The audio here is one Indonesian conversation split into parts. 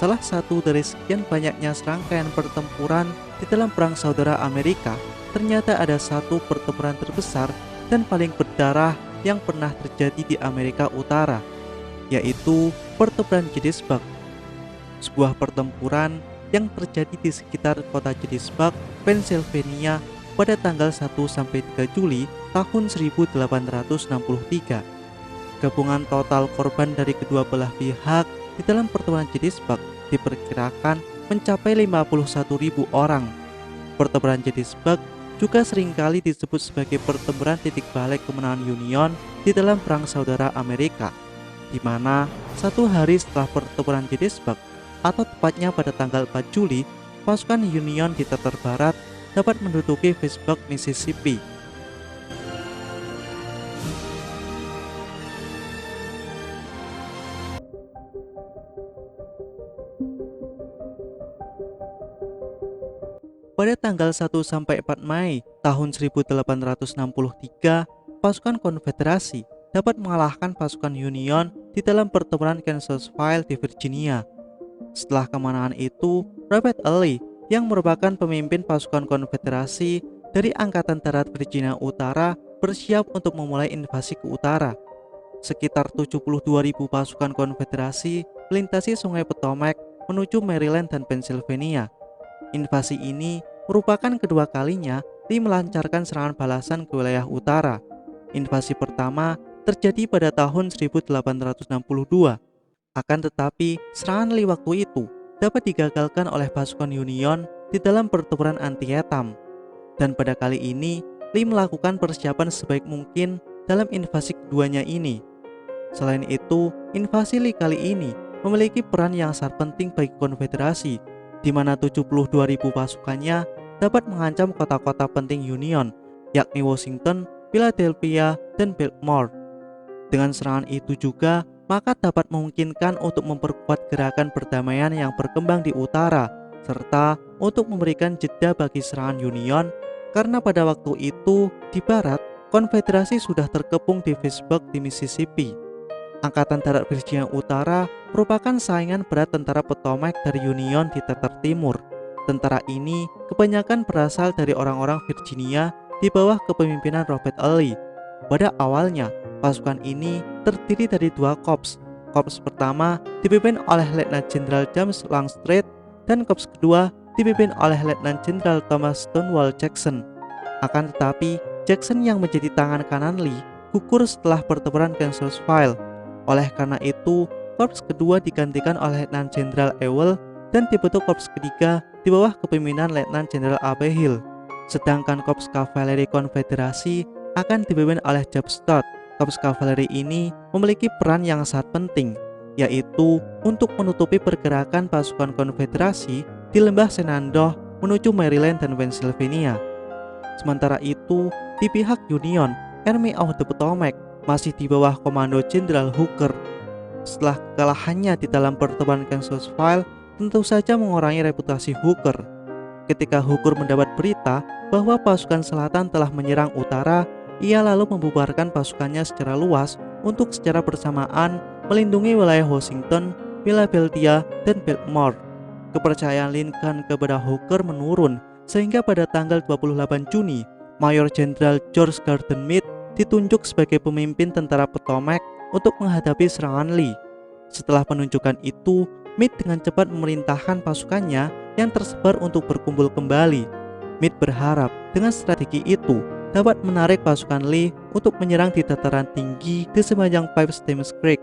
salah satu dari sekian banyaknya serangkaian pertempuran di dalam Perang Saudara Amerika, ternyata ada satu pertempuran terbesar dan paling berdarah yang pernah terjadi di Amerika Utara, yaitu Pertempuran Gettysburg. Sebuah pertempuran yang terjadi di sekitar kota Gettysburg, Pennsylvania pada tanggal 1-3 Juli tahun 1863. Gabungan total korban dari kedua belah pihak di dalam pertempuran Gettysburg diperkirakan mencapai 51.000 orang. Pertempuran Gettysburg juga seringkali disebut sebagai pertempuran titik balik kemenangan Union di dalam Perang Saudara Amerika, di mana satu hari setelah pertempuran Gettysburg, atau tepatnya pada tanggal 4 Juli, pasukan Union di teter barat dapat menduduki Vicksburg, Mississippi. Pada tanggal 1-4 Mei tahun 1863, pasukan Konfederasi dapat mengalahkan pasukan Union di dalam pertempuran Chancellorsville di Virginia. Setelah kemenangan itu, Robert E. Lee yang merupakan pemimpin pasukan Konfederasi dari Angkatan Darat Virginia Utara bersiap untuk memulai invasi ke utara. Sekitar 72.000 pasukan Konfederasi melintasi Sungai Potomac menuju Maryland dan Pennsylvania. Invasi ini merupakan kedua kalinya Lee melancarkan serangan balasan ke wilayah utara. Invasi pertama terjadi pada tahun 1862. Akan tetapi, serangan Lee waktu itu dapat digagalkan oleh pasukan Union di dalam pertempuran Antietam. Dan pada kali ini, Lee melakukan persiapan sebaik mungkin dalam invasi keduanya ini. Selain itu, invasi Lee kali ini memiliki peran yang sangat penting bagi Konfederasi, di mana 72.000 pasukannya dapat mengancam kota-kota penting Union, yakni Washington, Philadelphia, dan Baltimore. Dengan serangan itu juga, maka dapat memungkinkan untuk memperkuat gerakan perdamaian yang berkembang di utara, serta untuk memberikan jeda bagi serangan Union, karena pada waktu itu, di barat, Konfederasi sudah terkepung di Vicksburg di Mississippi. Angkatan Darat Virginia Utara merupakan saingan berat tentara Potomac dari Union di teter timur. Tentara ini kebanyakan berasal dari orang-orang Virginia di bawah kepemimpinan Robert E. Lee. Pada awalnya, pasukan ini terdiri dari dua korps. Korps pertama dipimpin oleh Letnan Jenderal James Longstreet dan korps kedua dipimpin oleh Letnan Jenderal Thomas Stonewall Jackson. Akan tetapi, Jackson yang menjadi tangan kanan Lee gugur setelah pertempuran Chancellorsville. Oleh karena itu, korps kedua digantikan oleh Letnan Jenderal Ewell dan dibentuk korps ketiga di bawah kepemimpinan Letnan Jenderal A.P. Hill. Sedangkan korps kavaleri Konfederasi akan dipimpin oleh Job Stout. Korps kavaleri ini memiliki peran yang sangat penting, yaitu untuk menutupi pergerakan pasukan Konfederasi di lembah Shenandoah menuju Maryland dan Pennsylvania. Sementara itu, di pihak Union, Army of the Potomac masih di bawah komando Jenderal Hooker. Setelah kekalahannya di dalam pertempuran Chancellorsville, tentu saja mengurangi reputasi Hooker. Ketika Hooker mendapat berita bahwa pasukan selatan telah menyerang utara, ia lalu membubarkan pasukannya secara luas untuk secara bersamaan melindungi wilayah Washington, Philadelphia, dan Baltimore. Kepercayaan Lincoln kepada Hooker menurun, sehingga pada tanggal 28 Juni, Mayor Jenderal George Gordon Meade ditunjuk sebagai pemimpin tentara Potomac untuk menghadapi serangan Lee. Setelah penunjukan itu, Meade dengan cepat memerintahkan pasukannya yang tersebar untuk berkumpul kembali. Meade berharap dengan strategi itu dapat menarik pasukan Lee untuk menyerang di dataran tinggi di sepanjang Five Steamers Creek.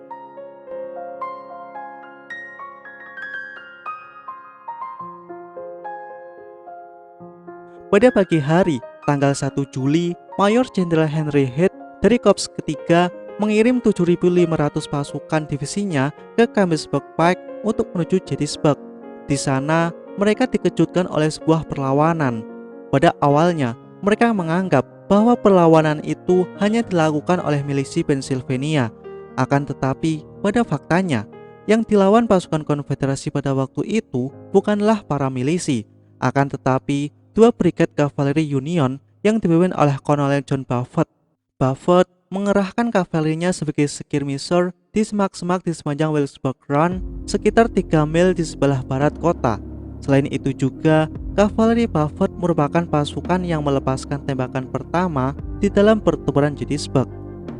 Pada pagi hari, tanggal 1 Juli, Mayor Jenderal Henry Heath dari Korps ketiga mengirim 7.500 pasukan divisinya ke Chambersburg Pike untuk menuju Gettysburg. Di sana, mereka dikejutkan oleh sebuah perlawanan. Pada awalnya, mereka menganggap bahwa perlawanan itu hanya dilakukan oleh milisi Pennsylvania. Akan tetapi, pada faktanya, yang dilawan pasukan Konfederasi pada waktu itu bukanlah para milisi, akan tetapi dua brigade kavaleri Union yang dipimpin oleh Kolonel John Buffett. Buffett mengerahkan kavalerinya sebagai skirmisher di di semak-semak di sepanjang Wilsburg Run, sekitar 3 mil di sebelah barat kota. Selain itu juga, kavaleri Buffett merupakan pasukan yang melepaskan tembakan pertama di dalam pertempuran Gettysburg.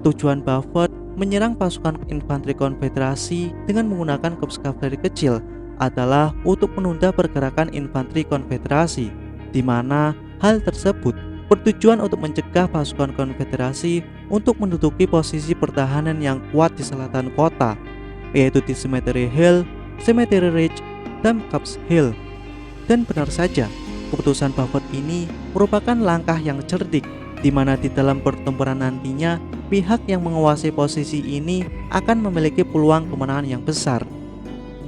Tujuan Buffett menyerang pasukan infanteri konfederasi dengan menggunakan korps kavaleri kecil adalah untuk menunda pergerakan infanteri konfederasi, di mana hal tersebut bertujuan untuk mencegah pasukan konfederasi untuk menduduki posisi pertahanan yang kuat di selatan kota, yaitu di Cemetery Hill, Cemetery Ridge, dan Copp's Hill. Dan benar saja, keputusan Buffett ini merupakan langkah yang cerdik, di mana di dalam pertempuran nantinya pihak yang menguasai posisi ini akan memiliki peluang kemenangan yang besar.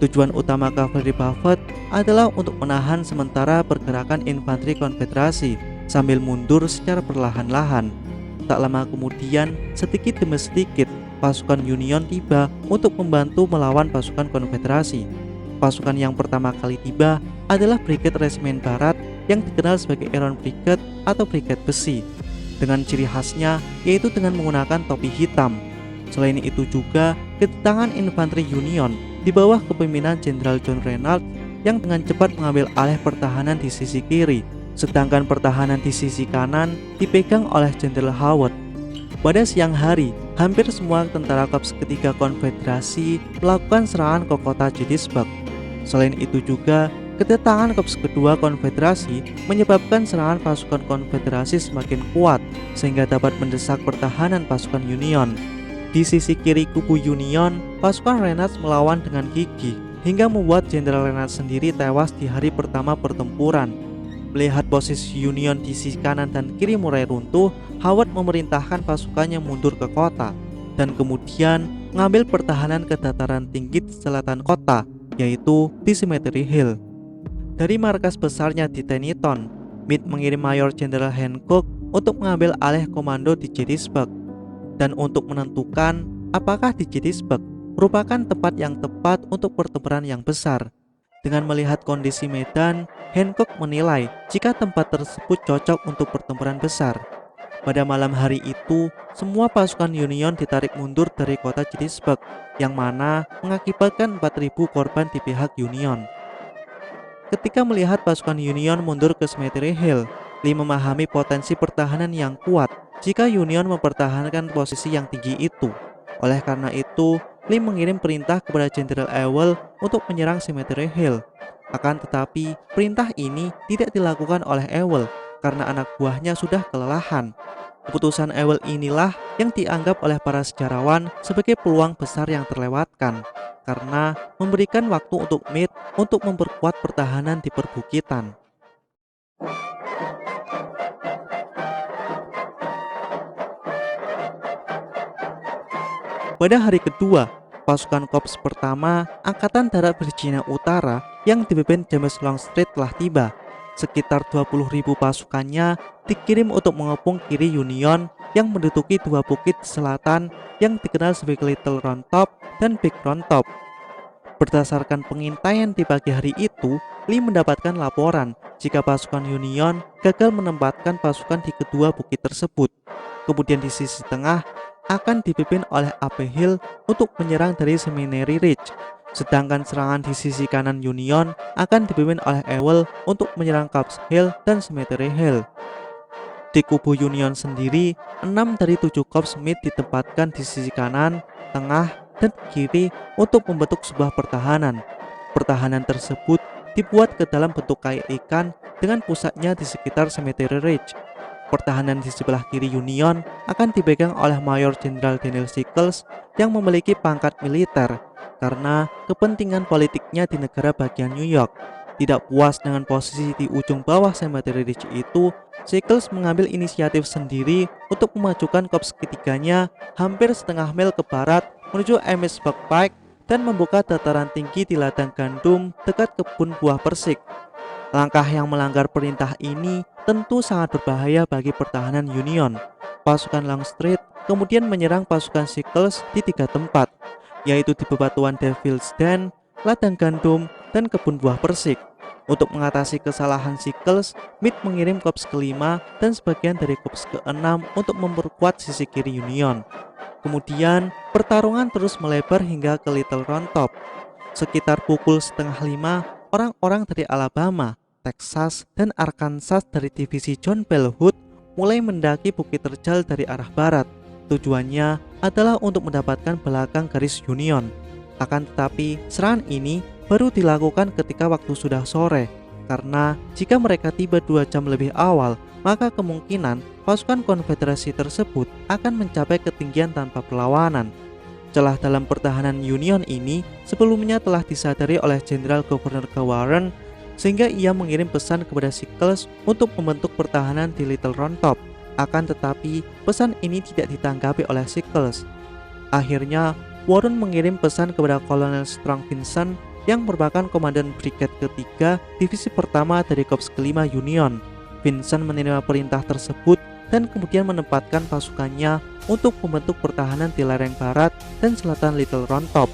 Tujuan utama kavaleri Buffett adalah untuk menahan sementara pergerakan infanteri konfederasi sambil mundur secara perlahan-lahan. Tak lama kemudian, sedikit demi sedikit, pasukan Union tiba untuk membantu melawan pasukan konfederasi. Pasukan yang pertama kali tiba adalah Brigade Resimen Barat yang dikenal sebagai Iron Brigade atau Brigade Besi, dengan ciri khasnya yaitu dengan menggunakan topi hitam. Selain itu juga, kedatangan infanteri Union di bawah kepemimpinan Jenderal John Reynolds yang dengan cepat mengambil alih pertahanan di sisi kiri, sedangkan pertahanan di sisi kanan dipegang oleh Jenderal Howard. Pada siang hari, hampir semua tentara korps ketiga konfederasi melakukan serangan ke kota Gettysburg. Selain itu juga, kedatangan korps kedua konfederasi menyebabkan serangan pasukan konfederasi semakin kuat sehingga dapat mendesak pertahanan pasukan Union. Di sisi kiri kubu Union, pasukan Reynolds melawan dengan gigih hingga membuat Jenderal Reynolds sendiri tewas di hari pertama pertempuran. Melihat posisi Union di sisi kanan dan kiri mulai runtuh, Howard memerintahkan pasukannya mundur ke kota dan kemudian mengambil pertahanan ke dataran tinggi di selatan kota, yaitu di Cemetery Hill. Dari markas besarnya di Tennyson, Meade mengirim Mayor Jenderal Hancock untuk mengambil alih komando di Gettysburg. Dan untuk menentukan apakah di Gettysburg merupakan tempat yang tepat untuk pertempuran yang besar. Dengan melihat kondisi medan, Hancock menilai jika tempat tersebut cocok untuk pertempuran besar. Pada malam hari itu, semua pasukan Union ditarik mundur dari kota Gettysburg, yang mana mengakibatkan 4.000 korban di pihak Union. Ketika melihat pasukan Union mundur ke Cemetery Hill, Lee memahami potensi pertahanan yang kuat jika Union mempertahankan posisi yang tinggi itu. Oleh karena itu, Lee mengirim perintah kepada Jenderal Ewell untuk menyerang Cemetery Hill. Akan tetapi, perintah ini tidak dilakukan oleh Ewell karena anak buahnya sudah kelelahan. Keputusan Ewell inilah yang dianggap oleh para sejarawan sebagai peluang besar yang terlewatkan, karena memberikan waktu untuk Meade untuk memperkuat pertahanan di perbukitan. Pada hari kedua, pasukan korps pertama Angkatan Darat Virginia Utara yang dipimpin James Longstreet telah tiba. Sekitar 20.000 pasukannya dikirim untuk mengepung kiri Union yang menduduki dua bukit di selatan yang dikenal sebagai Little Round Top dan Big Round Top. Berdasarkan pengintaian di pagi hari itu, Lee mendapatkan laporan jika pasukan Union gagal menempatkan pasukan di kedua bukit tersebut. Kemudian di sisi tengah akan dipimpin oleh A.P. Hill untuk menyerang dari Cemetery Ridge, sedangkan serangan di sisi kanan Union akan dipimpin oleh Ewell untuk menyerang Copp's Hill dan Cemetery Hill. Di kubu Union sendiri, 6 dari 7 korps Meade ditempatkan di sisi kanan, tengah, dan kiri untuk membentuk sebuah pertahanan. Pertahanan tersebut dibuat ke dalam bentuk kayak ikan dengan pusatnya di sekitar Cemetery Ridge. Pertahanan di sebelah kiri Union akan dipegang oleh Mayor Jenderal Daniel Sickles yang memiliki pangkat militer karena kepentingan politiknya di negara bagian New York. Tidak puas dengan posisi di ujung bawah Cemetery Ridge itu, Sickles mengambil inisiatif sendiri untuk memajukan korps ketiganya hampir setengah mil ke barat menuju Emmitsburg Pike dan membuka dataran tinggi di ladang gandum dekat kebun buah persik. Langkah yang melanggar perintah ini tentu sangat berbahaya bagi pertahanan Union. Pasukan Longstreet kemudian menyerang pasukan Sickles di 3 tempat, yaitu di bebatuan Devil's Den, ladang gandum, dan kebun buah persik. Untuk mengatasi kesalahan Sickles, Meade mengirim Korps ke-5 dan sebagian dari Korps ke-6 untuk memperkuat sisi kiri Union. Kemudian, pertarungan terus melebar hingga ke Little Round Top. Sekitar pukul setengah 5, orang-orang dari Alabama, Texas, dan Arkansas dari divisi John Bell Hood mulai mendaki bukit terjal dari arah barat. Tujuannya adalah untuk mendapatkan belakang garis Union. Akan tetapi, serangan ini baru dilakukan ketika waktu sudah sore, karena jika mereka tiba 2 jam lebih awal, maka kemungkinan pasukan konfederasi tersebut akan mencapai ketinggian tanpa perlawanan. Celah dalam pertahanan Union ini sebelumnya telah disadari oleh Jenderal Gubernur Warren, sehingga ia mengirim pesan kepada Sickles untuk membentuk pertahanan di Little Round Top. Akan tetapi, pesan ini tidak ditanggapi oleh Sickles. Akhirnya, Warren mengirim pesan kepada Kolonel Strong Vincent yang merupakan komandan Brigade ke-3 Divisi Pertama dari Korps ke-5 Union. Vincent menerima perintah tersebut dan kemudian menempatkan pasukannya untuk membentuk pertahanan di lereng barat dan selatan Little Round Top.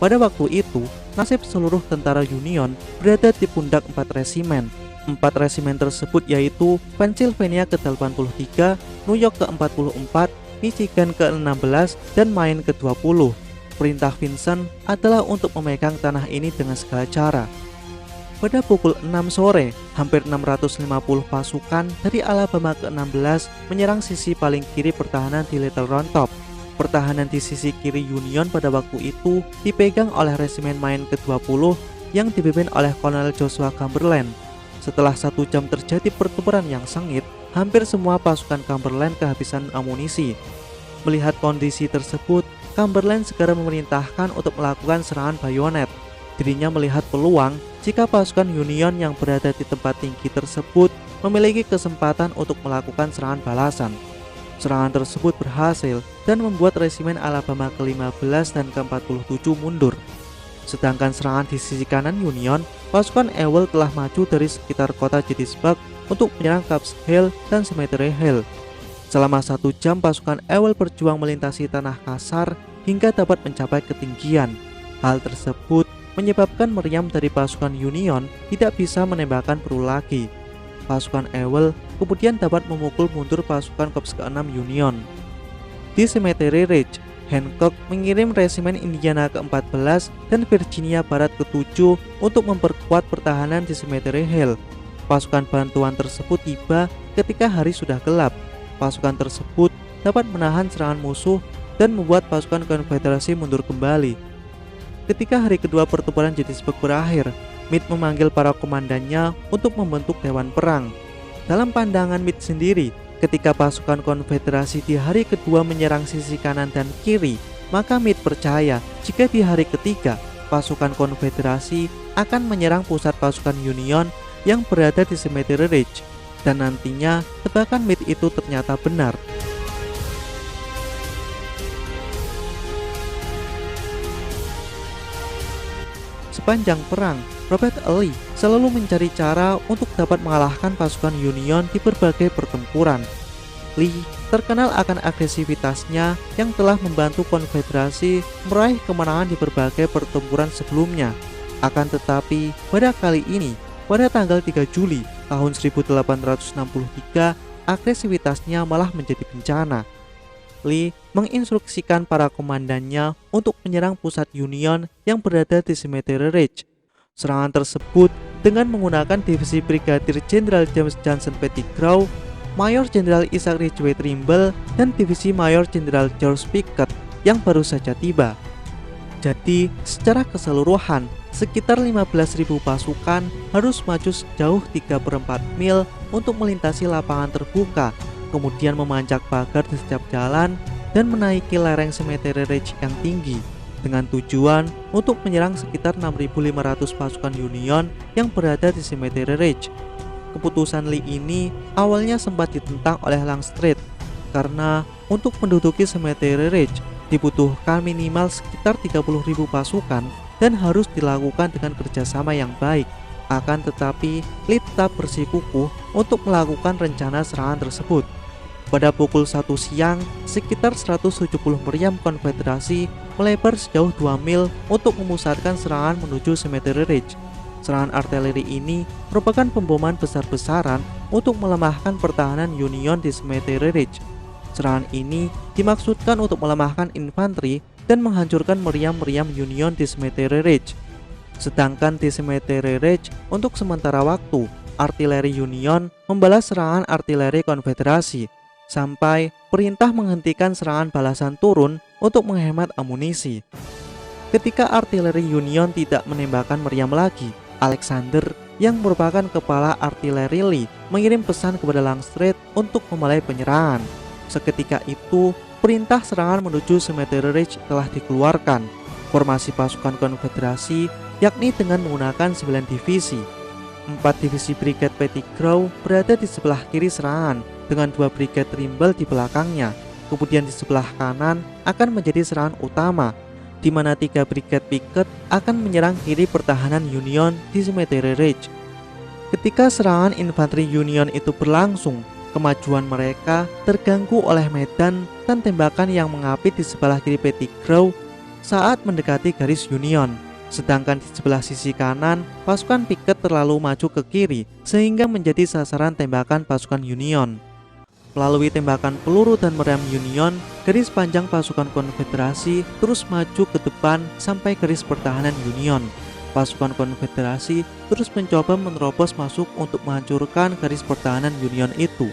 Pada waktu itu, nasib seluruh tentara Union berada di pundak 4 resimen. 4 resimen tersebut yaitu Pennsylvania ke-83, New York ke-44, Michigan ke-16, dan Maine ke-20. Perintah Vincent adalah untuk memegang tanah ini dengan segala cara. Pada pukul 6 sore, hampir 650 pasukan dari Alabama ke-16 menyerang sisi paling kiri pertahanan di Little Round Top. Pertahanan di sisi kiri Union pada waktu itu dipegang oleh resimen Maine ke-20 yang dipimpin oleh Kolonel Joshua Cumberland. Setelah 1 jam terjadi pertempuran yang sengit, hampir semua pasukan Cumberland kehabisan amunisi. Melihat kondisi tersebut, Cumberland segera memerintahkan untuk melakukan serangan bayonet. Dirinya melihat peluang jika pasukan Union yang berada di tempat tinggi tersebut memiliki kesempatan untuk melakukan serangan balasan. Serangan tersebut berhasil dan membuat resimen Alabama ke-15 dan ke-47 mundur. Sedangkan serangan di sisi kanan Union, pasukan Ewell telah maju dari sekitar kota Gettysburg untuk menyerang Caps Hill dan Cemetery Hill. Selama 1 jam pasukan Ewell berjuang melintasi tanah kasar hingga dapat mencapai ketinggian. Hal tersebut menyebabkan meriam dari pasukan Union tidak bisa menembakkan peluru lagi. Pasukan Ewell kemudian dapat memukul mundur pasukan Korps ke-6 Union. Di Cemetery Ridge, Hancock mengirim resimen Indiana ke-14 dan Virginia Barat ke-7 untuk memperkuat pertahanan di Cemetery Hill. Pasukan bantuan tersebut tiba ketika hari sudah gelap. Pasukan tersebut dapat menahan serangan musuh dan membuat pasukan konfederasi mundur kembali. Ketika hari kedua pertempuran Gettysburg berakhir, Meade memanggil para komandannya untuk membentuk dewan perang. Dalam pandangan Meade sendiri, ketika pasukan konfederasi di hari kedua menyerang sisi kanan dan kiri, maka Meade percaya jika di hari ketiga pasukan konfederasi akan menyerang pusat pasukan Union yang berada di Cemetery Ridge. Dan nantinya tebakan Meade itu ternyata benar. Sepanjang perang, Robert E. Lee selalu mencari cara untuk dapat mengalahkan pasukan Union di berbagai pertempuran. Lee terkenal akan agresivitasnya yang telah membantu konfederasi meraih kemenangan di berbagai pertempuran sebelumnya. Akan tetapi, pada kali ini, pada tanggal 3 Juli tahun 1863, agresivitasnya malah menjadi bencana. Lee menginstruksikan para komandannya untuk menyerang pusat Union yang berada di Cemetery Ridge. Serangan tersebut dengan menggunakan divisi Brigadir Jenderal James Johnson Pettigrew, Mayor Jenderal Isaac Ridgway Trimble, dan divisi Mayor Jenderal George Pickett yang baru saja tiba. Jadi, secara keseluruhan, sekitar 15.000 pasukan harus maju sejauh 3/4 mil untuk melintasi lapangan terbuka, kemudian memanjat pagar di setiap jalan dan menaiki lereng Cemetery Ridge yang tinggi dengan tujuan untuk menyerang sekitar 6.500 pasukan Union yang berada di Cemetery Ridge. Keputusan Lee ini awalnya sempat ditentang oleh Longstreet karena untuk menduduki Cemetery Ridge dibutuhkan minimal sekitar 30.000 pasukan dan harus dilakukan dengan kerjasama yang baik. Akan tetapi, Lee tetap bersikukuh untuk melakukan rencana serangan tersebut. Pada pukul 1 siang, sekitar 170 meriam konfederasi melebar sejauh 2 mil untuk memusatkan serangan menuju Cemetery Ridge. Serangan artileri ini merupakan pemboman besar-besaran untuk melemahkan pertahanan Union di Cemetery Ridge. Serangan ini dimaksudkan untuk melemahkan infanteri dan menghancurkan meriam-meriam Union di Cemetery Ridge. Sedangkan di Cemetery Ridge, untuk sementara waktu, artileri Union membalas serangan artileri Konfederasi sampai perintah menghentikan serangan balasan turun untuk menghemat amunisi. Ketika artileri Union tidak menembakkan meriam lagi, Alexander yang merupakan kepala artileri Lee mengirim pesan kepada Longstreet untuk memulai penyerangan. Seketika itu, perintah serangan menuju Cemetery Ridge telah dikeluarkan. Formasi pasukan Konfederasi yakni dengan menggunakan 9 divisi. 4 divisi Brigade Pettigrew berada di sebelah kiri serangan dengan 2 Brigade Trimble di belakangnya. Kemudian di sebelah kanan akan menjadi serangan utama, di mana 3 Brigade Pickett akan menyerang kiri pertahanan Union di Cemetery Ridge. Ketika serangan infanteri Union itu berlangsung, kemajuan mereka terganggu oleh medan dan tembakan yang mengapit di sebelah kiri Pettigrew saat mendekati garis Union. Sedangkan di sebelah sisi kanan, pasukan Pickett terlalu maju ke kiri sehingga menjadi sasaran tembakan pasukan Union. Melalui tembakan peluru dan meriam Union, garis panjang pasukan Konfederasi terus maju ke depan sampai garis pertahanan Union. Pasukan Konfederasi terus mencoba menerobos masuk untuk menghancurkan garis pertahanan Union itu.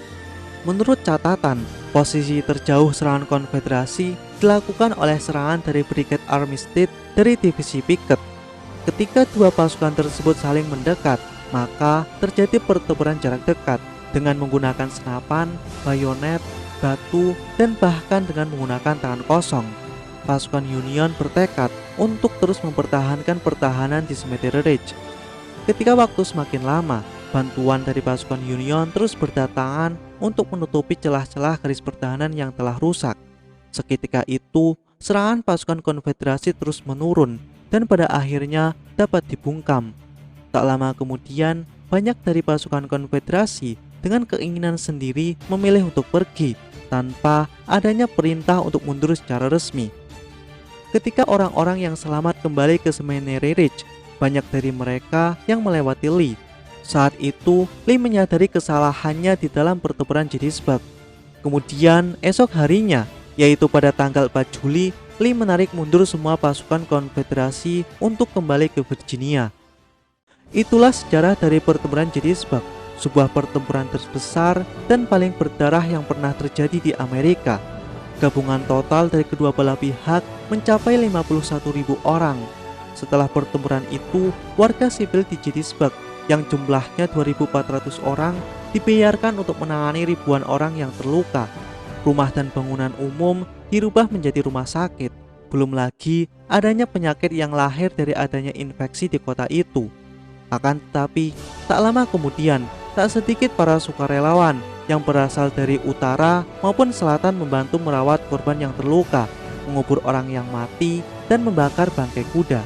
Menurut catatan, posisi terjauh serangan Konfederasi dilakukan oleh serangan dari Brigade Armistead dari divisi Pickett. Ketika dua pasukan tersebut saling mendekat, maka terjadi pertempuran jarak dekat dengan menggunakan senapan, bayonet, batu, dan bahkan dengan menggunakan tangan kosong. Pasukan Union bertekad untuk terus mempertahankan pertahanan di Cemetery Ridge. Ketika waktu semakin lama, bantuan dari pasukan Union terus berdatangan untuk menutupi celah-celah garis pertahanan yang telah rusak. Seketika itu, serangan pasukan Konfederasi terus menurun dan pada akhirnya dapat dibungkam. Tak lama kemudian, banyak dari pasukan Konfederasi dengan keinginan sendiri memilih untuk pergi tanpa adanya perintah untuk mundur secara resmi. Ketika orang-orang yang selamat kembali ke Cemetery Ridge, banyak dari mereka yang melewati Lee. Saat itu, Lee menyadari kesalahannya di dalam pertempuran Gettysburg. Kemudian esok harinya, yaitu pada tanggal 4 Juli, Lee menarik mundur semua pasukan Konfederasi untuk kembali ke Virginia. Itulah sejarah dari pertempuran Gettysburg, sebuah pertempuran terbesar dan paling berdarah yang pernah terjadi di Amerika. Gabungan total dari kedua belah pihak mencapai 51.000 orang. Setelah pertempuran itu, warga sipil di Gettysburg yang jumlahnya 2.400 orang dibiarkan untuk menangani ribuan orang yang terluka. Rumah dan bangunan umum dirubah menjadi rumah sakit. Belum lagi adanya penyakit yang lahir dari adanya infeksi di kota itu. Akan tetapi, tak lama kemudian, tak sedikit para sukarelawan yang berasal dari utara maupun selatan membantu merawat korban yang terluka, mengubur orang yang mati, dan membakar bangkai kuda.